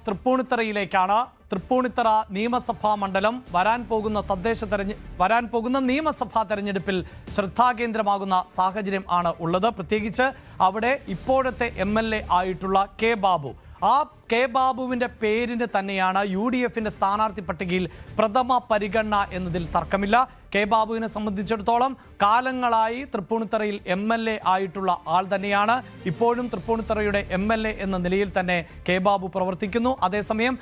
തൃപ്പൂണിത്തറയിലേക്കാണ്. തൃപ്പൂണിത്തറ നിയമസഭാ മണ്ഡലം വരാൻ പോകുന്ന നിയമസഭാ തെരഞ്ഞെടുപ്പിൽ ശ്രദ്ധാകേന്ദ്രമാകുന്ന സാഹചര്യം ആണ് ഉള്ളത്. പ്രത്യേകിച്ച് അവിടെ ഇപ്പോഴത്തെ MLA ആയിട്ടുള്ള കെ ബാബു, ആ കെ ബാബുവിൻ്റെ പേരിന് തന്നെയാണ് UDFിൻ്റെ സ്ഥാനാർത്ഥി പട്ടികയിൽ പ്രഥമ പരിഗണന എന്നതിൽ തർക്കമില്ല. കെ ബാബുവിനെ സംബന്ധിച്ചിടത്തോളം കാലങ്ങളായി തൃപ്പൂണിത്തറയിൽ MLA ആയിട്ടുള്ള ആൾ തന്നെയാണ്. ഇപ്പോഴും തൃപ്പൂണിത്തറയുടെ MLA എന്ന നിലയിൽ തന്നെ കെ ബാബു പ്രവർത്തിക്കുന്നു. അതേസമയം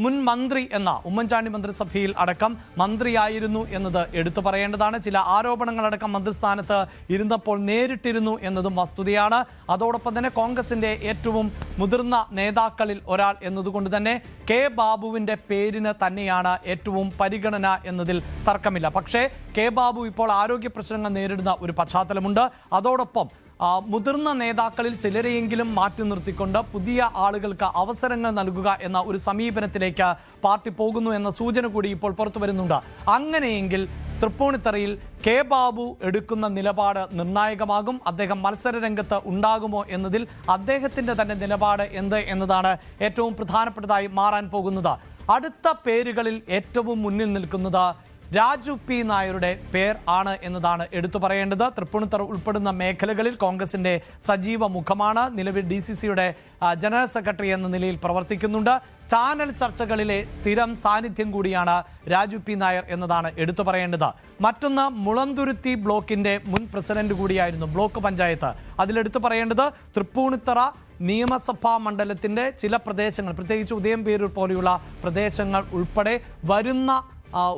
മുൻ മന്ത്രി എന്ന ഉമ്മൻചാണ്ടി മന്ത്രിസഭയിൽ അടക്കം മന്ത്രിയായിരുന്നു എന്നത് എടുത്തു പറയേണ്ടതാണ്. ചില ആരോപണങ്ങളടക്കം മന്ത്രിസ്ഥാനത്ത് ഇരുന്നപ്പോൾ നേരിട്ടിരുന്നു എന്നതും വസ്തുതയാണ്. അതോടൊപ്പം തന്നെ കോൺഗ്രസിൻ്റെ ഏറ്റവും മുതിർന്ന നേതാക്കളിൽ ഒരാൾ എന്നതുകൊണ്ട് തന്നെ കെ ബാബുവിൻ്റെ പേരിന് തന്നെയാണ് ഏറ്റവും പരിഗണന എന്നതിൽ തർക്കമില്ല. പക്ഷേ കെ ബാബു ഇപ്പോൾ ആരോഗ്യ പ്രശ്നങ്ങൾ നേരിടുന്ന ഒരു പശ്ചാത്തലമുണ്ട്. അതോടൊപ്പം മുതിർന്ന നേതാക്കളിൽ ചിലരെയെങ്കിലും മാറ്റി നിർത്തിക്കൊണ്ട് പുതിയ ആളുകൾക്ക് അവസരങ്ങൾ നൽകുക എന്ന ഒരു സമീപനത്തിലേക്ക് പാർട്ടി പോകുന്നു എന്ന സൂചന കൂടി ഇപ്പോൾ പുറത്തു വരുന്നുണ്ട്. അങ്ങനെയെങ്കിൽ തൃപ്പൂണിത്തറയിൽ കെ ബാബു എടുക്കുന്ന നിലപാട് നിർണായകമാകും. അദ്ദേഹം മത്സരരംഗത്ത് ഉണ്ടാകുമോ എന്നതിൽ അദ്ദേഹത്തിൻ്റെ തന്നെ നിലപാട് എന്ത് എന്നതാണ് ഏറ്റവും പ്രധാനപ്പെട്ടതായി മാറാൻ പോകുന്നത്. അടുത്ത പേരുകളിൽ ഏറ്റവും മുന്നിൽ നിൽക്കുന്നത് രാജു പി നായരുടെ പേർ ആണ് എന്നതാണ് എടുത്തു പറയേണ്ടത്. തൃപ്പൂണിത്തറ ഉൾപ്പെടുന്ന മേഖലകളിൽ കോൺഗ്രസിൻ്റെ സജീവ മുഖമാണ്. നിലവിൽ DCCയുടെ ജനറൽ സെക്രട്ടറി എന്ന നിലയിൽ പ്രവർത്തിക്കുന്നുണ്ട്. ചാനൽ ചർച്ചകളിലെ സ്ഥിരം സാന്നിധ്യം കൂടിയാണ് രാജു പി നായർ എന്നതാണ് എടുത്തു പറയേണ്ടത്. മറ്റൊന്ന്, മുളന്തുരുത്തി ബ്ലോക്കിൻ്റെ മുൻ പ്രസിഡന്റ് കൂടിയായിരുന്നു ബ്ലോക്ക് പഞ്ചായത്ത്. അതിലെടുത്തു പറയേണ്ടത് തൃപ്പൂണിത്തറ നിയമസഭാ മണ്ഡലത്തിൻ്റെ ചില പ്രദേശങ്ങൾ, പ്രത്യേകിച്ച് ഉദയംപേരൂർ പോലെയുള്ള പ്രദേശങ്ങൾ ഉൾപ്പെടെ വരുന്ന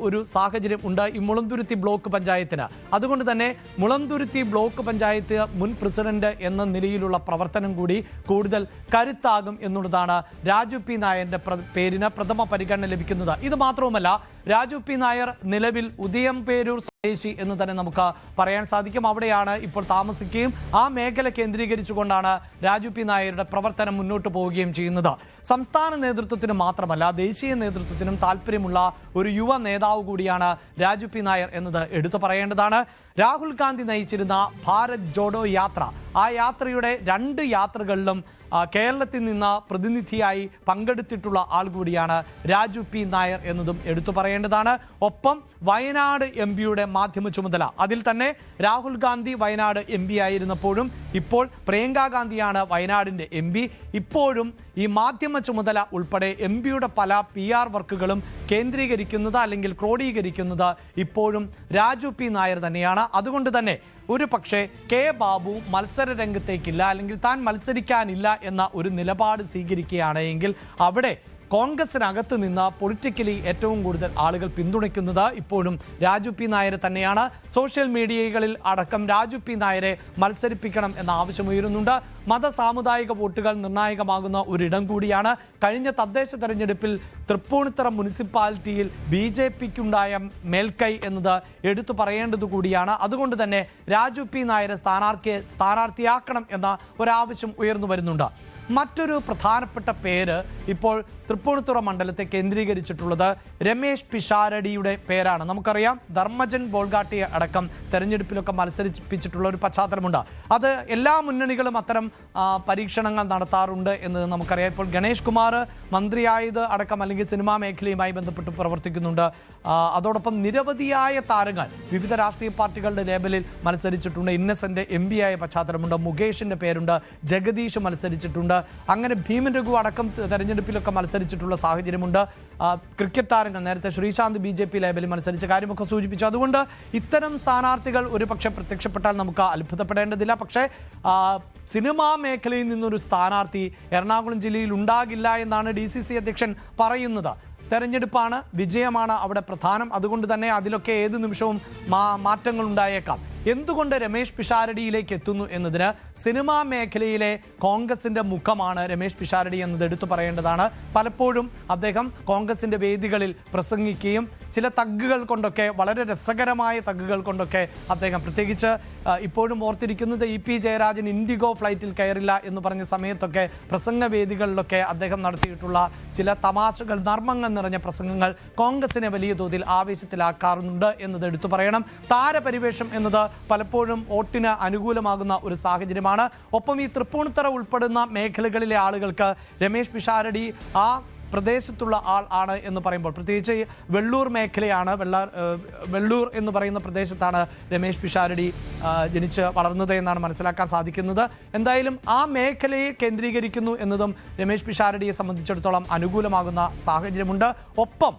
ഒരു സാഹചര്യം ഉണ്ട് ഈ മുളന്തുരുത്തി ബ്ലോക്ക് പഞ്ചായത്തിന്. അതുകൊണ്ട് തന്നെ മുളന്തുരുത്തി ബ്ലോക്ക് പഞ്ചായത്ത് മുൻ പ്രസിഡന്റ് എന്ന നിലയിലുള്ള പ്രവർത്തനം കൂടി കൂടുതൽ കരുത്താകും എന്നുള്ളതാണ് രാജു പി നായരുടെ പേരിന് പ്രഥമ പരിഗണന ലഭിക്കുന്നത്. ഇത് മാത്രവുമല്ല, രാജു പി നായർ നിലവിൽ ഉദയംപേരൂർ സ്വദേശി എന്ന് തന്നെ നമുക്ക് പറയാൻ സാധിക്കും. അവിടെയാണ് ഇപ്പോൾ താമസിക്കുകയും ആ മേഖല കേന്ദ്രീകരിച്ചുകൊണ്ടാണ് രാജു പി നായരുടെ പ്രവർത്തനം മുന്നോട്ട് പോവുകയും ചെയ്യുന്നത്. സംസ്ഥാന നേതൃത്വത്തിന് മാത്രമല്ല ദേശീയ നേതൃത്വത്തിനും താല്പര്യമുള്ള ഒരു യുവ നേതാവ് കൂടിയാണ് രാജു പി നായർ എന്നത് എടുത്തു പറയേണ്ടതാണ്. രാഹുൽ ഗാന്ധി നയിച്ചിരുന്ന ഭാരത് ജോഡോ യാത്ര, ആ യാത്രയുടെ 2 യാത്രകളിലും കേരളത്തിൽ നിന്ന് പ്രതിനിധിയായി പങ്കെടുത്തിട്ടുള്ള ആൾ കൂടിയാണ് രാജു പി നായർ എന്നതും എടുത്തു പറയേണ്ടതാണ്. ഒപ്പം വയനാട് MPയുടെ മാധ്യമ ചുമതല, അതിൽ തന്നെ രാഹുൽ ഗാന്ധി വയനാട് MP ആയിരുന്നപ്പോഴും ഇപ്പോൾ പ്രിയങ്ക ഗാന്ധിയാണ് വയനാടിൻ്റെ MP. ഇപ്പോഴും ഈ മാധ്യമ ചുമതല ഉൾപ്പെടെ MPയുടെ പല PR വർക്കുകളും കേന്ദ്രീകരിക്കുന്നത് അല്ലെങ്കിൽ ക്രോഡീകരിക്കുന്നത് ഇപ്പോഴും രാജു പി നായർ തന്നെയാണ്. അതുകൊണ്ട് തന്നെ ഒരു പക്ഷേ കെ ബാബു മത്സര രംഗത്തേക്കില്ല അല്ലെങ്കിൽ താൻ മത്സരിക്കാനില്ല എന്ന ഒരു നിലപാട് സ്വീകരിക്കുകയാണ് എങ്കിൽ അവിടെ കോൺഗ്രസിനകത്ത് നിന്ന് പൊളിറ്റിക്കലി ഏറ്റവും കൂടുതൽ ആളുകൾ പിന്തുണയ്ക്കുന്നത് ഇപ്പോഴും രാജു പി നായരെ തന്നെയാണ്. സോഷ്യൽ മീഡിയകളിൽ അടക്കം രാജു പി നായരെ മത്സരിപ്പിക്കണം എന്ന ആവശ്യം ഉയരുന്നുണ്ട്. മത സാമുദായിക വോട്ടുകൾ നിർണായകമാകുന്ന ഒരിടം കൂടിയാണ്. കഴിഞ്ഞ തദ്ദേശ തെരഞ്ഞെടുപ്പിൽ തൃപ്പൂണിത്തറ മുനിസിപ്പാലിറ്റിയിൽ BJPക്കുണ്ടായ മേൽക്കൈ എന്നത് എടുത്തു പറയേണ്ടത് കൂടിയാണ്. അതുകൊണ്ട് തന്നെ രാജു പി നായരെ സ്ഥാനാർത്ഥിയാക്കണം എന്ന ഒരാവശ്യം ഉയർന്നു വരുന്നുണ്ട്. മറ്റൊരു പ്രധാനപ്പെട്ട പേര് ഇപ്പോൾ തൃപ്പൂണിത്തുറ മണ്ഡലത്തെ കേന്ദ്രീകരിച്ചിട്ടുള്ളത് രമേശ് പിഷാരടിയുടെ പേരാണ്. നമുക്കറിയാം ധർമ്മജൻ ബോൾഗാട്ടിയെ അടക്കം തെരഞ്ഞെടുപ്പിലൊക്കെ മത്സരിപ്പിച്ചിട്ടുള്ള ഒരു പശ്ചാത്തലമുണ്ട്. അത് എല്ലാ മുന്നണികളും അത്തരം പരീക്ഷണങ്ങൾ നടത്താറുണ്ട് എന്ന് നമുക്കറിയാം. ഇപ്പോൾ ഗണേഷ് കുമാർ മന്ത്രിയായത് അടക്കം അല്ലെങ്കിൽ സിനിമാ മേഖലയുമായി ബന്ധപ്പെട്ട് പ്രവർത്തിക്കുന്നുണ്ട്. അതോടൊപ്പം നിരവധിയായ താരങ്ങൾ വിവിധ രാഷ്ട്രീയ പാർട്ടികളുടെ ലേബലിൽ മത്സരിച്ചിട്ടുണ്ട്. ഇന്നസെൻ്റ് MP ആയ പശ്ചാത്തലമുണ്ട്. മുകേഷിൻ്റെ പേരുണ്ട്. ജഗദീഷ് മത്സരിച്ചിട്ടുണ്ട്. അങ്ങനെ ഭീമൻ രഘു അടക്കം തെരഞ്ഞെടുപ്പിലൊക്കെ മത്സരിച്ചിട്ടുള്ള സാഹചര്യമുണ്ട്. ക്രിക്കറ്റ് താരങ്ങൾ നേരത്തെ ശ്രീശാന്ത് BJP ലേബലിൽ മത്സരിച്ച കാര്യമൊക്കെ സൂചിപ്പിച്ചു. അതുകൊണ്ട് ഇത്തരം സ്ഥാനാർത്ഥികൾ ഒരു പക്ഷേ പ്രത്യക്ഷപ്പെട്ടാൽ നമുക്ക് അത്ഭുതപ്പെടേണ്ടതില്ല. പക്ഷേ സിനിമാ മേഖലയിൽ നിന്നൊരു സ്ഥാനാർത്ഥി എറണാകുളം ജില്ലയിൽ ഉണ്ടാകില്ല എന്നാണ് DCC അധ്യക്ഷൻ പറയുന്നത്. തെരഞ്ഞെടുപ്പാണ്, വിജയമാണ് അവിടെ പ്രധാനം. അതുകൊണ്ട് തന്നെ അതിലൊക്കെ ഏത് നിമിഷവും മാറ്റങ്ങൾ ഉണ്ടായേക്കാം. എന്തുകൊണ്ട് രമേശ് പിഷാരടിയിലേക്ക് എത്തുന്നു എന്നതിന് സിനിമാ മേഖലയിലെ കോൺഗ്രസിൻ്റെ മുഖമാണ് രമേശ് പിഷാരടി എന്നത് എടുത്തു പറയേണ്ടതാണ്. പലപ്പോഴും അദ്ദേഹം കോൺഗ്രസിൻ്റെ വേദികളിൽ പ്രസംഗിക്കുകയും ചില തഗ്ഗുകൾ കൊണ്ടൊക്കെ, വളരെ രസകരമായ തഗ്ഗുകൾ കൊണ്ടൊക്കെ അദ്ദേഹം, പ്രത്യേകിച്ച് ഇപ്പോഴും ഓർത്തിരിക്കുന്നത് EP ജയരാജൻ ഇൻഡിഗോ ഫ്ലൈറ്റിൽ കയറില്ല എന്ന് പറഞ്ഞ സമയത്തൊക്കെ പ്രസംഗവേദികളിലൊക്കെ അദ്ദേഹം നടത്തിയിട്ടുള്ള ചില തമാശകൾ, നർമ്മങ്ങൾ നിറഞ്ഞ പ്രസംഗങ്ങൾ കോൺഗ്രസിനെ വലിയ തോതിൽ ആവേശത്തിലാക്കാറുണ്ട് എന്നത് എടുത്തു പറയണം. താരപരിവേഷം എന്നത് പലപ്പോഴും വോട്ടിന് അനുകൂലമാകുന്ന ഒരു സാഹചര്യമാണ്. ഒപ്പം ഈ തൃപ്പൂണിത്തറ ഉൾപ്പെടുന്ന മേഖലകളിലെ ആളുകൾക്ക് രമേശ് പിഷാരടി ആ പ്രദേശത്തുള്ള ആൾ ആണ് എന്ന് പറയുമ്പോൾ, പ്രത്യേകിച്ച് വെള്ളൂർ മേഖലയാണ്, വെള്ളൂർ എന്ന് പറയുന്ന പ്രദേശത്താണ് രമേശ് പിഷാരടി ജനിച്ച് വളർന്നത് എന്നാണ് മനസ്സിലാക്കാൻ സാധിക്കുന്നത്. എന്തായാലും ആ മേഖലയെ കേന്ദ്രീകരിക്കുന്നു എന്നതും രമേശ് പിഷാരടിയെ സംബന്ധിച്ചിടത്തോളം അനുകൂലമാകുന്ന സാഹചര്യമുണ്ട്. ഒപ്പം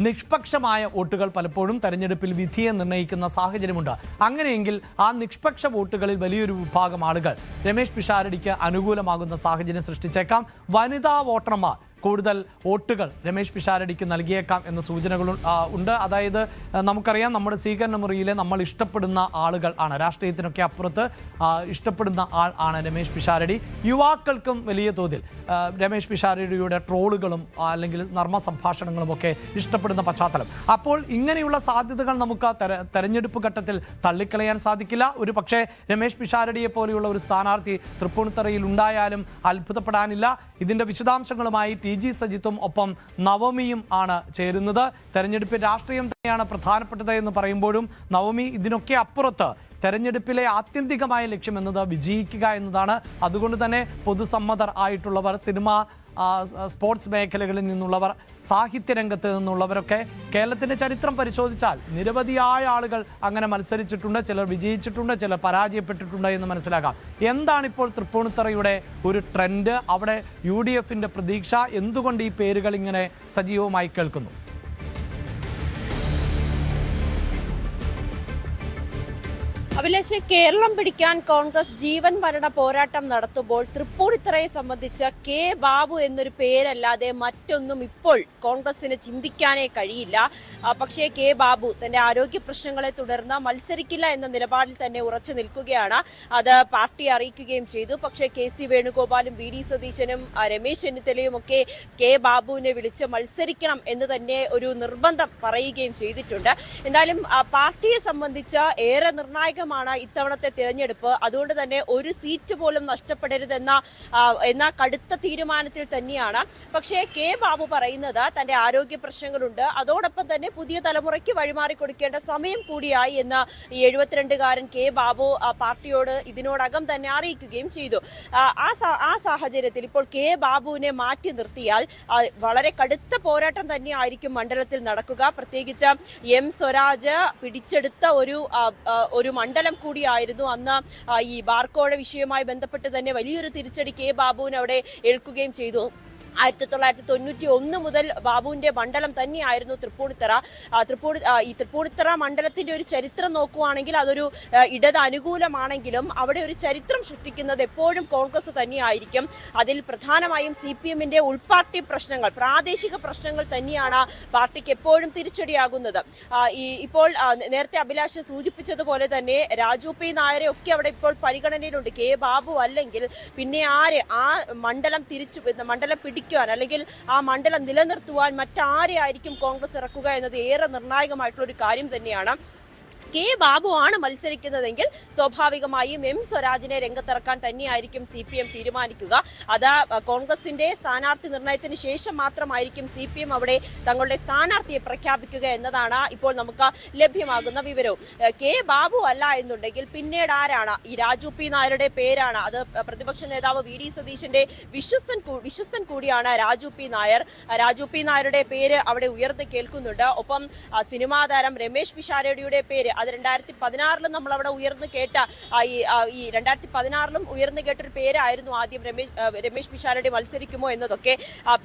നിഷ്പക്ഷമായ വോട്ടുകൾ പലപ്പോഴും തെരഞ്ഞെടുപ്പിൽ വിധിയെ നിർണ്ണയിക്കുന്ന സാഹചര്യമുണ്ട്. അങ്ങനെയെങ്കിൽ ആ നിഷ്പക്ഷ വോട്ടുകളിൽ വലിയൊരു വിഭാഗം ആളുകൾ രമേശ് പിഷാരടിക്ക് അനുകൂലമാകുന്ന സാഹചര്യം സൃഷ്ടിച്ചേക്കാം. വനിതാ വോട്ടർമാർ കൂടുതൽ വോട്ടുകൾ രമേശ് പിഷാരടിക്ക് നൽകിയേക്കാം എന്ന സൂചനകൾ ഉണ്ട്. അതായത് നമുക്കറിയാം, നമ്മുടെ സ്വീകരണ മുറിയിലെ നമ്മൾ ഇഷ്ടപ്പെടുന്ന ആളുകൾ ആണ്, രാഷ്ട്രീയത്തിനൊക്കെ അപ്പുറത്ത് ഇഷ്ടപ്പെടുന്ന ആൾ ആണ് രമേശ് പിഷാരടി. യുവാക്കൾക്കും വലിയ തോതിൽ രമേശ് പിഷാരടിയുടെ ട്രോളുകളും അല്ലെങ്കിൽ നർമ്മ സംഭാഷണങ്ങളും ഒക്കെ ഇഷ്ടപ്പെടുന്ന പശ്ചാത്തലം. അപ്പോൾ ഇങ്ങനെയുള്ള സാധ്യതകൾ നമുക്ക് തെരഞ്ഞെടുപ്പ് ഘട്ടത്തിൽ തള്ളിക്കളയാൻ സാധിക്കില്ല. ഒരു പക്ഷേ രമേശ് പിഷാരടിയെ പോലെയുള്ള ഒരു സ്ഥാനാർത്ഥി തൃപ്പൂണിത്തറയിൽ ഉണ്ടായാലും അത്ഭുതപ്പെടാനില്ല. ഇതിൻ്റെ വിശദാംശങ്ങളുമായി TG സജിത്തും ഒപ്പം നവമിയും ആണ് ചേരുന്നത്. തെരഞ്ഞെടുപ്പിൽ രാഷ്ട്രീയം തന്നെയാണ് പ്രധാനപ്പെട്ടത് എന്ന് പറയുമ്പോഴും നവമി ഇതിനൊക്കെ അപ്പുറത്ത് തെരഞ്ഞെടുപ്പിലെ ആത്യന്തികമായ ലക്ഷ്യം എന്നത് വിജയിക്കുക എന്നതാണ്. അതുകൊണ്ട് തന്നെ പൊതുസമ്മതർ ആയിട്ടുള്ളവർ, സിനിമ, സ്പോർട്സ് മേഖലകളിൽ നിന്നുള്ളവർ, സാഹിത്യരംഗത്ത് നിന്നുള്ളവരൊക്കെ കേരളത്തിൻ്റെ ചരിത്രം പരിശോധിച്ചാൽ നിരവധിയായ ആളുകൾ അങ്ങനെ മത്സരിച്ചിട്ടുണ്ട്. ചിലർ വിജയിച്ചിട്ടുണ്ട്, ചിലർ പരാജയപ്പെട്ടിട്ടുണ്ട് എന്ന് മനസ്സിലാക്കാം. എന്താണിപ്പോൾ തൃപ്പൂണിത്തറയുടെ ഒരു ട്രെൻഡ്? അവിടെ UDFൻ്റെ പ്രതീക്ഷ എന്തുകൊണ്ട് ഈ പേരുകൾ ഇങ്ങനെ സജീവമായി കേൾക്കുന്നു? അഭിലാഷ്, കേരളം പിടിക്കാൻ കോൺഗ്രസ് ജീവൻ മരണ പോരാട്ടം നടത്തുമ്പോൾ തൃപ്പൂണിത്തറയെ സംബന്ധിച്ച് കെ ബാബു എന്നൊരു പേരല്ലാതെ മറ്റൊന്നും ഇപ്പോൾ കോൺഗ്രസിന് ചിന്തിക്കാനേ കഴിയില്ല. പക്ഷേ കെ ബാബു തന്റെ ആരോഗ്യ പ്രശ്നങ്ങളെ തുടർന്ന് മത്സരിക്കില്ല എന്ന നിലപാടിൽ തന്നെ ഉറച്ചു നിൽക്കുകയാണ്. അത് പാർട്ടി അറിയിക്കുകയും ചെയ്തു. പക്ഷേ KC വേണുഗോപാലും VD സതീശനും രമേശ് ചെന്നിത്തലയും ഒക്കെ കെ ബാബുവിനെ വിളിച്ച് മത്സരിക്കണം എന്ന് തന്നെ ഒരു നിർബന്ധം പറയുകയും ചെയ്തിട്ടുണ്ട്. എന്തായാലും പാർട്ടിയെ സംബന്ധിച്ച് ഏറെ നിർണായക ഇത്തവണത്തെ തിരഞ്ഞെടുപ്പ്. അതുകൊണ്ട് തന്നെ ഒരു സീറ്റ് പോലും നഷ്ടപ്പെടരുതെന്ന കടുത്ത തീരുമാനത്തിൽ തന്നെയാണ്. പക്ഷേ കെ ബാബു പറയുന്നത് തന്റെ ആരോഗ്യ പ്രശ്നങ്ങളുണ്ട്, അതോടൊപ്പം തന്നെ പുതിയ തലമുറയ്ക്ക് വഴിമാറി കൊടുക്കേണ്ട സമയം കൂടിയായി എന്ന് 72-കാരൻ കെ ബാബു പാർട്ടിയോട് ഇതിനോടകം തന്നെ അറിയിക്കുകയും ചെയ്തു. ആ സാഹചര്യത്തിൽ ഇപ്പോൾ കെ ബാബുവിനെ മാറ്റി നിർത്തിയാൽ വളരെ കടുത്ത പോരാട്ടം തന്നെയായിരിക്കും മണ്ഡലത്തിൽ നടക്കുക. പ്രത്യേകിച്ച് M സ്വരാജ് പിടിച്ചെടുത്ത ഒരു മണ്ഡലം കൂടിയായിരുന്നു അന്ന്. ഈ ബാർക്കോഴ വിഷയവുമായി ബന്ധപ്പെട്ട് തന്നെ വലിയൊരു തിരിച്ചടി കെ ബാബുവിന് അവിടെ ഏൽക്കുകയും ചെയ്തു. 1991 മുതൽ ബാബുവിന്റെ മണ്ഡലം തന്നെയായിരുന്നു തൃപ്പൂണിത്തറ. ഈ തൃപ്പൂണിത്തറ മണ്ഡലത്തിന്റെ ഒരു ചരിത്രം നോക്കുകയാണെങ്കിൽ അതൊരു ഇടത് അനുകൂലമാണെങ്കിലും അവിടെ ഒരു ചരിത്രം സൃഷ്ടിക്കുന്നത് എപ്പോഴും കോൺഗ്രസ് തന്നെയായിരിക്കും. അതിൽ പ്രധാനമായും CPMന്റെ ഉൾപാർട്ടി പ്രശ്നങ്ങൾ, പ്രാദേശിക പ്രശ്നങ്ങൾ തന്നെയാണ് പാർട്ടിക്ക് എപ്പോഴും തിരിച്ചടിയാകുന്നത്. ഇപ്പോൾ നേരത്തെ അഭിലാഷ് സൂചിപ്പിച്ചതുപോലെ തന്നെ രാജു P നായരെ ഒക്കെ അവിടെ ഇപ്പോൾ പരിഗണനയിലുണ്ട്. കെ ബാബു അല്ലെങ്കിൽ പിന്നെ ആര് ആ മണ്ഡലം പിടിക്കുവാൻ അല്ലെങ്കിൽ ആ മണ്ഡലം നിലനിർത്തുവാൻ മറ്റാരെയായിരിക്കും കോൺഗ്രസ് ഇറക്കുക എന്നത് ഏറെ നിർണായകമായിട്ടുള്ള ഒരു കാര്യം തന്നെയാണ്. കെ ബാബു ആണ് മത്സരിക്കുന്നതെങ്കിൽ സ്വാഭാവികമായും M സ്വരാജിനെ രംഗത്തിറക്കാൻ തന്നെയായിരിക്കും CPM തീരുമാനിക്കുക. അത് കോൺഗ്രസിന്റെ സ്ഥാനാർത്ഥി നിർണയത്തിന് ശേഷം മാത്രമായിരിക്കും CPM അവിടെ തങ്ങളുടെ സ്ഥാനാർത്ഥിയെ പ്രഖ്യാപിക്കുക എന്നതാണ് ഇപ്പോൾ നമുക്ക് ലഭ്യമാകുന്ന വിവരവും. കെ ബാബു അല്ല എന്നുണ്ടെങ്കിൽ പിന്നീട് ആരാണ്? ഈ രാജു P നായരുടെ പേരാണ്. അത് പ്രതിപക്ഷ നേതാവ് VD സതീശന്റെ വിശ്വസ്തൻ കൂടിയാണ് രാജു P നായർ. രാജു P നായരുടെ പേര് അവിടെ ഉയർന്നു കേൾക്കുന്നുണ്ട്. ഒപ്പം സിനിമാ താരം രമേശ് പിഷാരടിയുടെ പേര്, അത് 2016 നമ്മൾ അവിടെ ഉയർന്നു കേട്ട ഈ 2016 ഉയർന്നു കേട്ടൊരു പേരായിരുന്നു ആദ്യം രമേശ് പിഷാരടി മത്സരിക്കുമോ എന്നതൊക്കെ.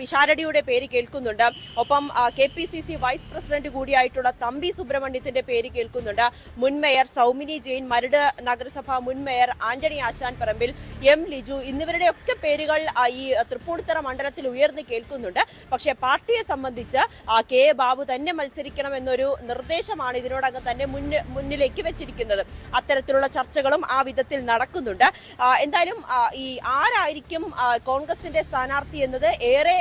പിഷാരടിയുടെ പേര് കേൾക്കുന്നുണ്ട്. ഒപ്പം KPCC വൈസ് പ്രസിഡന്റ് കൂടിയായിട്ടുള്ള തമ്പി സുബ്രഹ്മണ്യത്തിന്റെ പേര് കേൾക്കുന്നുണ്ട്. മുൻ മേയർ സൗമിനി ജെയിൻ, മരട് നഗരസഭ മുൻ മേയർ ആന്റണി ആശാൻ പറമ്പിൽ, M ലിജു എന്നിവരുടെ ഒക്കെ പേരുകൾ ഈ തൃപ്പൂണിത്തറ മണ്ഡലത്തിൽ ഉയർന്നു കേൾക്കുന്നുണ്ട്. പക്ഷേ പാർട്ടിയെ സംബന്ധിച്ച് കെ ബാബു തന്നെ മത്സരിക്കണം എന്നൊരു നിർദ്ദേശമാണ് ഇതിനോടകം തന്നെ മുന്നിലേക്ക് വെച്ചിരിക്കുന്നത്. അത്തരത്തിലുള്ള ചർച്ചകളും ആ വിധത്തിൽ നടക്കുന്നുണ്ട്. എന്തായാലും ഈ ആരായിരിക്കും കോൺഗ്രസിന്റെ സ്ഥാനാർത്ഥി എന്നത് ഏറെ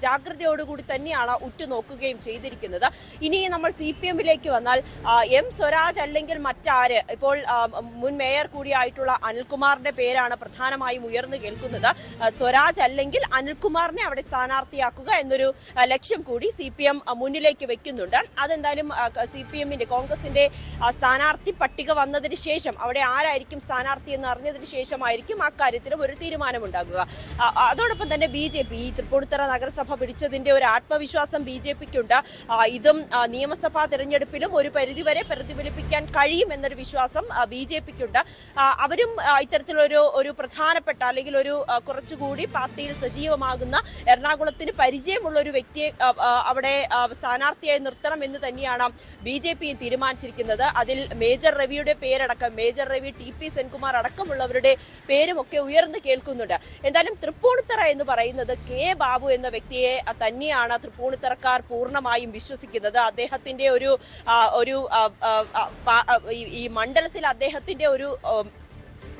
ജാഗ്രതയോടുകൂടി തന്നെയാണ് ഉറ്റുനോക്കുകയും ചെയ്തിരിക്കുന്നത്. ഇനി നമ്മൾ CPMലേക്ക് വന്നാൽ M സ്വരാജ് അല്ലെങ്കിൽ മറ്റാര്? ഇപ്പോൾ മുൻ മേയർ കൂടിയായിട്ടുള്ള അനിൽകുമാറിന്റെ പേരാണ് പ്രധാനമായും ഉയർന്നു കേൾക്കുന്നത്. സ്വരാജ് അല്ലെങ്കിൽ അനിൽകുമാറിനെ അവിടെ സ്ഥാനാർത്ഥിയാക്കുക എന്നൊരു ലക്ഷ്യം കൂടി CPM മുന്നിലേക്ക് വെക്കുന്നുണ്ട്. അതെന്തായാലും CPMന്റെ കോൺഗ്രസിന്റെ സ്ഥാനാർത്ഥി പട്ടിക വന്നതിന് ശേഷം, അവിടെ ആരായിരിക്കും സ്ഥാനാർത്ഥി എന്ന് അറിഞ്ഞതിന് ശേഷമായിരിക്കും അക്കാര്യത്തിലും ഒരു തീരുമാനമുണ്ടാകുക. അതോടൊപ്പം തന്നെ BJP ഈ തൃപ്പൂണിത്തുറ നഗരസഭ പിടിച്ചതിന്റെ ഒരു ആത്മവിശ്വാസം BJPക്കുണ്ട്. ഇതും നിയമസഭാ തെരഞ്ഞെടുപ്പിലും ഒരു പരിധിവരെ പ്രതിഫലിപ്പിക്കാൻ കഴിയുമെന്നൊരു വിശ്വാസം BJPക്കുണ്ട്. അവരും ഇത്തരത്തിലൊരു പ്രധാനപ്പെട്ട അല്ലെങ്കിൽ ഒരു കുറച്ചുകൂടി പാർട്ടിയിൽ സജീവമാകുന്ന എറണാകുളത്തിന് പരിചയമുള്ള ഒരു വ്യക്തിയെ അവിടെ സ്ഥാനാർത്ഥിയായി നിർത്തണം എന്ന് തന്നെയാണ് BJP തീരുമാനിച്ചിരിക്കുന്നത്. അതിൽ മേജർ രവിയുടെ പേരടക്കം, മേജർ രവി, TP സെൻകുമാർ അടക്കമുള്ളവരുടെ പേരുമൊക്കെ ഉയർന്നു കേൾക്കുന്നുണ്ട്. എന്തായാലും തൃപ്പൂണിത്തുറ എന്ന് പറയുന്നത് K ബാബു എന്ന വ്യക്തിയെ തന്നെയാണ് തൃപ്പൂണിത്തുറക്കാർ പൂർണ്ണമായും വിശ്വസിക്കുന്നത്. അദ്ദേഹത്തിന്റെ ഈ മണ്ഡലത്തിൽ അദ്ദേഹത്തിന്റെ ഒരു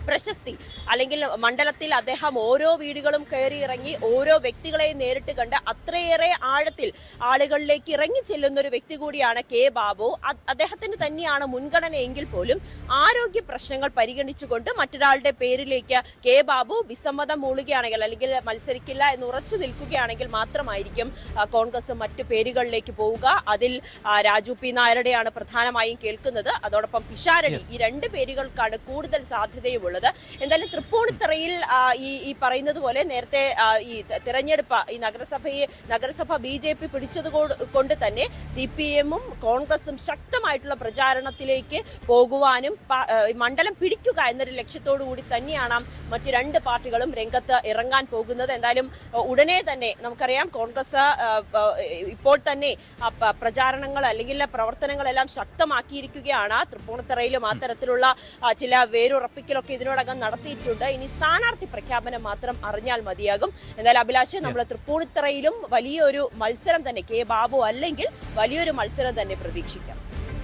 പ്രശസ്തി, അല്ലെങ്കിൽ മണ്ഡലത്തിൽ അദ്ദേഹം ഓരോ വീടുകളും കയറി ഇറങ്ങി ഓരോ വ്യക്തികളെയും നേരിട്ട് കണ്ട് അത്രയേറെ ആഴത്തിൽ ആളുകളിലേക്ക് ഇറങ്ങി ചെല്ലുന്ന ഒരു വ്യക്തി കൂടിയാണ് K ബാബു. അദ്ദേഹത്തിന് തന്നെയാണ് മുൻഗണനയെങ്കിൽ പോലും ആരോഗ്യ പ്രശ്നങ്ങൾ പരിഗണിച്ചുകൊണ്ട് മറ്റൊരാളുടെ പേരിലേക്ക് K ബാബു വിസമ്മതം മൂളുകയാണെങ്കിൽ, അല്ലെങ്കിൽ മത്സരിക്കില്ല എന്ന് ഉറച്ചു നിൽക്കുകയാണെങ്കിൽ മാത്രമായിരിക്കും കോൺഗ്രസ് മറ്റു പേരുകളിലേക്ക് പോവുക. അതിൽ രാജു P നായരുടെയാണ് പ്രധാനമായും കേൾക്കുന്നത്. അതോടൊപ്പം പിഷാരടി, ഈ രണ്ട് പേരുകൾക്കാണ് കൂടുതൽ സാധ്യതയുമുള്ളത്. എന്തായാലും തൃപ്പൂണിത്തുറയിൽ ഈ പറയുന്നത് പോലെ നേരത്തെ ഈ തെരഞ്ഞെടുപ്പ്, ഈ നഗരസഭ BJP പിടിച്ചത് കൊണ്ട് തന്നെ CPM-ഉം കോൺഗ്രസും ശക്തമായിട്ടുള്ള പ്രചാരണത്തിലേക്ക് പോകുവാനും മണ്ഡലം പിടിക്കുക എന്നൊരു ലക്ഷ്യത്തോടു കൂടി തന്നെയാണ് മറ്റ് രണ്ട് പാർട്ടികളും രംഗത്ത് ഇറങ്ങാൻ പോകുന്നത്. എന്തായാലും ഉടനെ തന്നെ നമുക്കറിയാം കോൺഗ്രസ് ഇപ്പോൾ തന്നെ പ്രചാരണങ്ങൾ അല്ലെങ്കിൽ പ്രവർത്തനങ്ങളെല്ലാം ശക്തമാക്കിയിരിക്കുകയാണ്. തൃപ്പൂണിത്തുറയിലും അത്തരത്തിലുള്ള ചില വേരുറപ്പിക്കലൊക്കെ ഇതിനോടകം നടത്തിയിട്ടുണ്ട്. ഇനി സ്ഥാനാർത്ഥി പ്രഖ്യാപനം മാത്രം അറിഞ്ഞാൽ മതിയാകും. എന്തായാലും അഭിലാഷ്, നമ്മൾ തൃപ്പൂണിത്തുറയിലും വലിയൊരു മത്സരം തന്നെ, K ബാബു അല്ലെങ്കിൽ വലിയൊരു മത്സരം തന്നെ പ്രതീക്ഷിക്കാം.